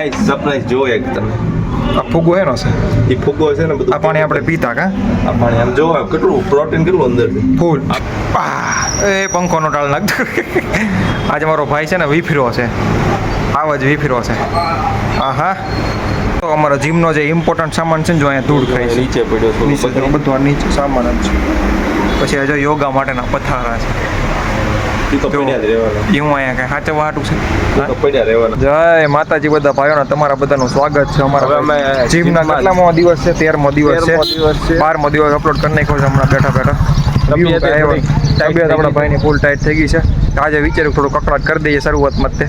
Guys surprise જો એક તમે આ ફુગ્ગો એનો છે. એ ફુગ્ગો છે ને બધું આ પાણી આપણે પીતા કા આ પાણી આમ જો કેટલું પ્રોટીન કેટલું અંદર છે. ફૂલ એ પંખોનો ટાળ નાખતો. આજે મારો ભાઈ છે ને વીફરો છે. આવા જ વીફરો છે. હા તો અમારો જીમનો જે ઇમ્પોર્ટન્ટ સામાન છે ને જો અહીંયા ધૂળ ખાય છે. નીચે પડ્યો થોડું નીચે બધું આ નીચે સામાન જ છે. પછી આ જો યોગા માટેના પથારા છે. એ તો પડ્યા જ રહેવાના. એ હું અહીંયા કાંઈ સાચવવા હાટું છે. એ તો પડ્યા રહેવાના. જય માતાજી બધા ભાઈઓને તમારા બધાનું સ્વાગત છે હવે અમારા અમે જીમના જીમમાં કેટલામો દિવસ છે 13મો દિવસ છે 13મો દિવસ છે. 12મો દિવસ અપલોડ કરી નાખ્યો છે હમણાં બેઠા બેઠા તબિયત થોડી tight તબિયત થઈ આપણા ગઈ. ભાઈની ફૂલ ટાઈટ થઈ ગઈ છે આજે વિચાર્યું થોડું કકડાટ કરી દઈએ શરૂઆતમાં જ તે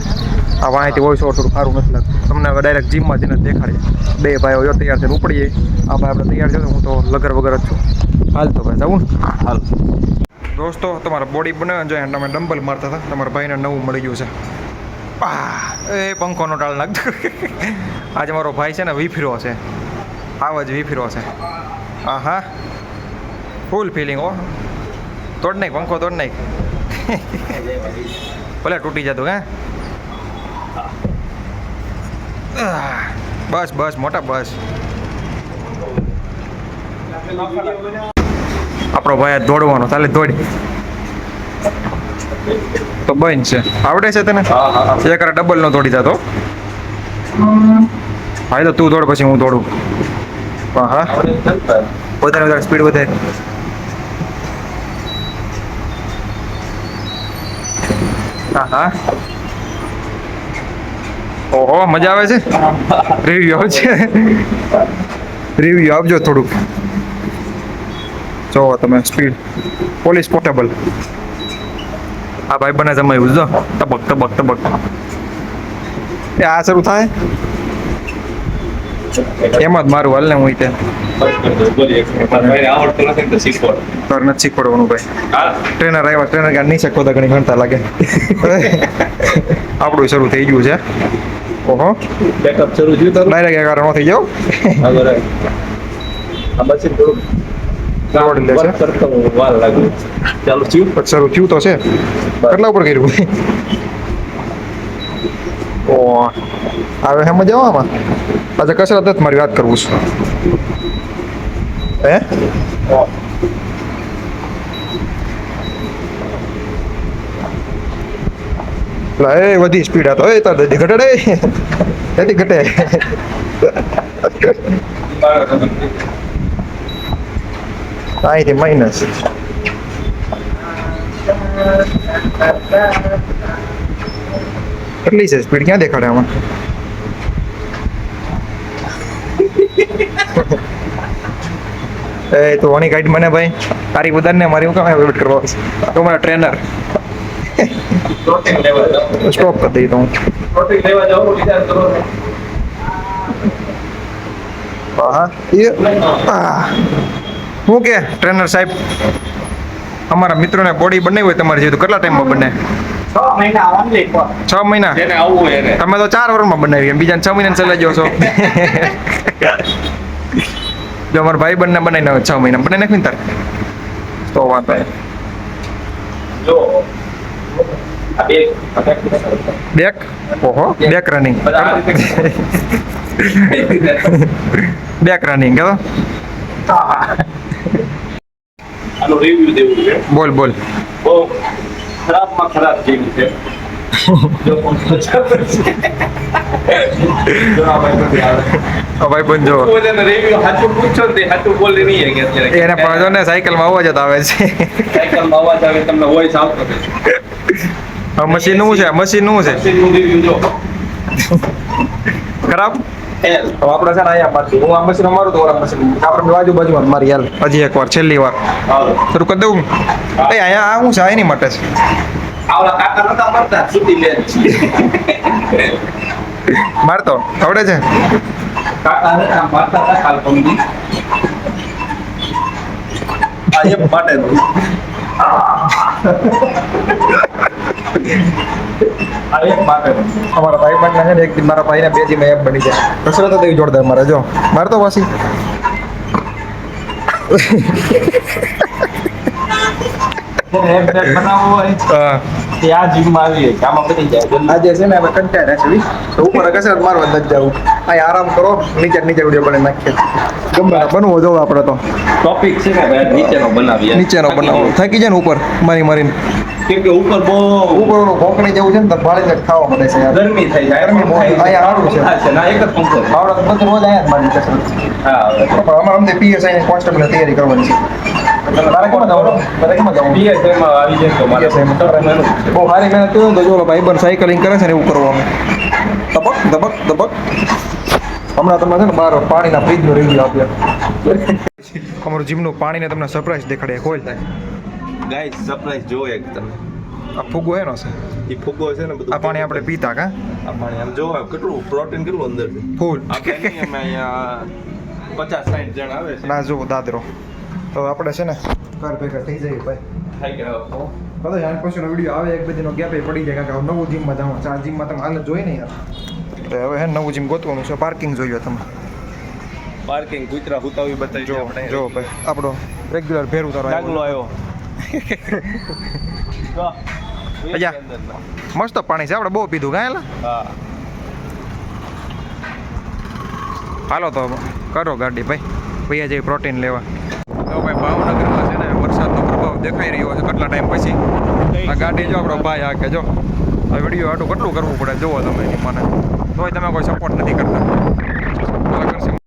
આ વાંયથી વોઇસ ઓવર થોડું સારું નથી લાગતું તમને હવે ડાયરેક્ટ જીમમાં જઈને દેખાડીએ બે ભાઈઓ જો તૈયાર થઈને ઉપડીએ આ ભાઈ આપણે તૈયાર છે હું તો લગર વગર જ છું હાલ તો ભાઈ જવું ને હાલ દોસ્તો તમારા બોડી બનાવે જો તમે ડમ્બલ મારતા હતા તમારા ભાઈને નવું મળી ગયું છે એ પંખોનો ટાળ નાખતો. આજે મારો ભાઈ છે ને વીફરો છે. આવા જ વીફરો છે. હા ફૂલ ફિલિંગ હો. તોડ નાખ પંખો તોડ નાખ. ભલે તૂટી જતું હે બસ બસ મોટા બસ આપણો ભાઈ આજ દોડવાનો ચાલે દોડી તો બંધ છે આવડે છે તને હા. એક ડબલ નો દોડી જતો ભાઈ તો તું દોડ પછી હું દોડું હા વધારે સ્પીડ વધે હા ઓહો મજા આવે છે રિવ્યુ આવશે રિવ્યુ આપજો થોડુંક જો તમે સ્પીડ પોલીસ પોર્ટેબલ આ ભાઈ બને જમાયું જો તબક તબક તબક એ આ શરૂ થાય એમ જ મારું હાલ ને હું ત્યાં તાર નથી શીખવાડવાનું ભાઈ ટ્રેનર આવ્યા ટ્રેનર ગાડી નહીં શીખવતા ઘણી ઘણતા લાગે આપણું શરૂ થઈ ગયું છે ઓહો બેકઅપ શરૂ થયું તારું ડાયરેક્ટ એકાર નો થઈ જાવ આ બરાબર આ બસ થોડું દોડી લે છે કરતો વાર લાગે ચાલુ થયું પણ શરૂ થયું તો છે કેટલા ઉપર કર્યું ઓ હવે એમ જ આમાં આજે કસરત જ મારી વાત કરવું છે હે એ વધી સ્પીડ હતો એ તાર દદી ઘટે એથી ઘટે અહીંથી માઇનસ કેટલી છે સ્પીડ ક્યાં દેખાડે આમાં એ તો આની ગાઈડ મને ભાઈ તારી બધાને મારી હું કામ વેટ કરવા તો મારા ટ્રેનર પ્રોટીન લેવા જાવ સ્ટોપ કરી દઈ તો હું પ્રોટીન લેવા જાવ વિચાર કરો હા શું કે ટ્રેનર સાહેબ અમારા મિત્રોને બોડી બનાવી હોય તમારી જેવી તો કેટલા ટાઈમમાં બને 6 મહિના ઓનલી ફોર 6 મહિના જેને આવવું હોય એને તમે તો 4 વર્ષમાં બનાવી બીજાને 6 મહિના ચલાવી જાઓ છો જો અમારા ભાઈ બંને બનાવી નાખે 6 મહિના બનાવી નાખી ને તાર તો વાંધો નહીં. જો આ બે બેક ઓહો બેક રનિંગ બેક રનિંગ કે આનો રિવ્યુ દેવું છે બોલ બોલ બહુ ખરાબમાં ખરાબ જીમ છે જો આ ભાઈ બંધો બધાને રિવ્યુ સાચું પૂછો ને તે સાચું બોલી નહીં કે અત્યારે એને પણ જો ને સાયકલમાં અવાજ જ આવે છે સાયકલમાં અવાજ આવે તમને વોઇસ આવતો રહે આ મશીન નું છે મશીન નું છે મશીનનું રિવ્યુ જો ખરાબ એલ તો આપણે છે ને અહીંયા મારશું હું આ મશીન મારું તો ઓલા મશીન આપણે બાજુ બાજુમાં મારી હાલ હજી એક વાર છેલ્લી વાર હાલો શરૂ કરી દઉં એ અહીંયા આ હું છે એની માટે છે આવડા કાકા નતા મરતા છૂટી લે મારતો આવડે છે કાકા નતા મરતા હતા કાલ પમદી આ એક માટે આ એક માટે અમારા ભાઈ બંને છે ને એક દી મારા ભાઈને બે દી મેં એપ બની જાય કસરત જ એવી જોરદાર મારે જો મારતો પાછી એક પ્લેટ બનાવવું હોય હા તે આ જીમમાં આવીએ કે આમાં બની જાય જલ્દી. આજે છે ને આપણે કંટાળ્યા છે વી. તો ઉપર કસરત મારવા નથી જવું. અહીં આરામ કરો નીચે વિડીયો બનાવી નાખીએ ગમે તે બનવો જોવે આપણે તો ટોપિક છે ને ભાઈ નીચેનો બનાવીએ નીચેનો બનાવો થાકી જાય ને ઉપર મારીને કેમ કે ઉપર બહુ ઉપર ઓલું ભોંકણી જેવું છે ને તો ભાળી ખાવા મળે છે યાર ગરમી થઈ જાય ગરમી બહુ થાય. અહીંયા સારું છે. છે ના એક જ પંખો છે. આવડે તો બધું રોજ અહીંયા જ મારી કસરત હા હવે પણ અમારે અમને PSI ની કોન્સ્ટેબલ તૈયારી કરવાની છે તારે કેમાં જવાનું તારે કેમાં જવાનું PSI માં આવી જાય તો મારે PSI માં તરત મહેનત છે. બહુ સારી મહેનત કર્યું ને તો જો ભાઈબંધ સાયકલિંગ કરે છે ને એવું કરવાનું ધબક ધબક ધબક હમણાં તમે છે ને બહાર પાણીના ફ્રીજનો રિવ્યુ આપ્યો અમારું જીમનું પાણીને તમને સરપ્રાઈઝ દેખાડે ખોલ થાય ગાઈસ સરપ્રાઈઝ જો એક તમે આ ફુગો એનો છે ઈ ફુગ્ગો છે ને બધું આ પાણી આપણે પીતા કા આ પાણી આમ જો કેટલું પ્રોટીન કેટલું અંદર છે ફૂલ આપણે નહીં, અમે અહીંયા 50-60 જણ આવે છે ના જો દાદરો તો આપણે છે ને ઘર ભેગા થઈ જાય ભાઈ થાય કે કદાચ આન પછીનો વિડીયો આવે એક બધીનો ગેપ પડી જાય કારણ કે હવે નવું જીમમાં જવાનું છે આ જીમમાં તમે હાલ જોઈ ને યાર તો હવે હે ને નવું જીમ ગોતવાનું છે પાર્કિંગ જોઈએ તમે પાર્કિંગ કૂતરા હુતાવી બતાવી જો આપણે જો ભાઈ આપણો રેગ્યુલર ફેર ઉતારો ડાગલો આવ્યો. આવ્યો જો અજા. મસ્ત પાણી છે આપણે બહુ પીધું કાંઈ હા હાલો તો કરો ગાડી ભાઈ ભૈયા જઈ પ્રોટીન લેવા તો ભાઈ ભાવનગરમાં છે ને વરસાદનો પ્રભાવ દેખાઈ રહ્યો છે કેટલા ટાઈમ પછી આ ગાડી જો આપણો ભાઈ આ કે જો આ વિડીયો આટલું કેટલું કરવું પડે જુઓ તમે એની મને તોય તમે કોઈ સપોર્ટ નથી કરતા